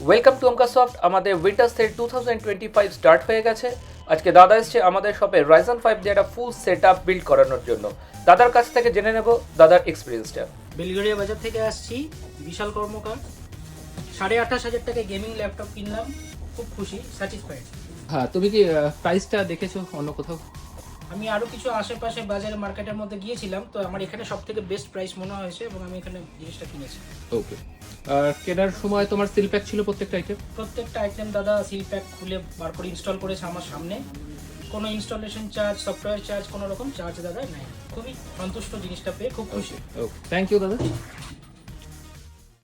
Welcome to আমকাসফট। আমাদের winter sell 2025 start হয়ে গেছে। আজকে দাদা এসছে আমাদের শপে Ryzen 5 দিয়ে একটা ফুল সেট আপ বিল্ড করানোর জন্য। দাদার কাছ থেকে জেনে নেব দাদার এক্সপিরিয়েন্সটা। বেলগড়িয়া বাজার থেকে আসছি, বিশাল কর্মকার। 28,500 টাকায় গেমিং ল্যাপটপ কিনলাম, খুব খুশি, স্যাটিসফাইড। হ্যাঁ, তুমি কি প্রাইসটা দেখেছো অন্য কোথাও? আমি আরও কিছু আশেপাশে বাজারে মার্কেটের মধ্যে গিয়েছিলাম, তো আমার এখানে সব থেকে বেস্ট প্রাইস মনে হয়েছে এবং আমি এখানে জিনিসটা কিনেছি। ওকে। আর কেনার সময় তোমার সিল প্যাক ছিল প্রত্যেকটা আইটেম? প্রত্যেকটা আইটেম দাদা সিল প্যাক খুলে বার করে ইনস্টল করেছে আমার সামনে। কোনো ইনস্টলেশন চার্জ, সফটওয়্যার চার্জ, কোনো রকম চার্জ দাদা নেই। খুবই সন্তুষ্ট জিনিসটা পেয়ে, খুব খুশি। ওকে, থ্যাংক ইউ দাদা।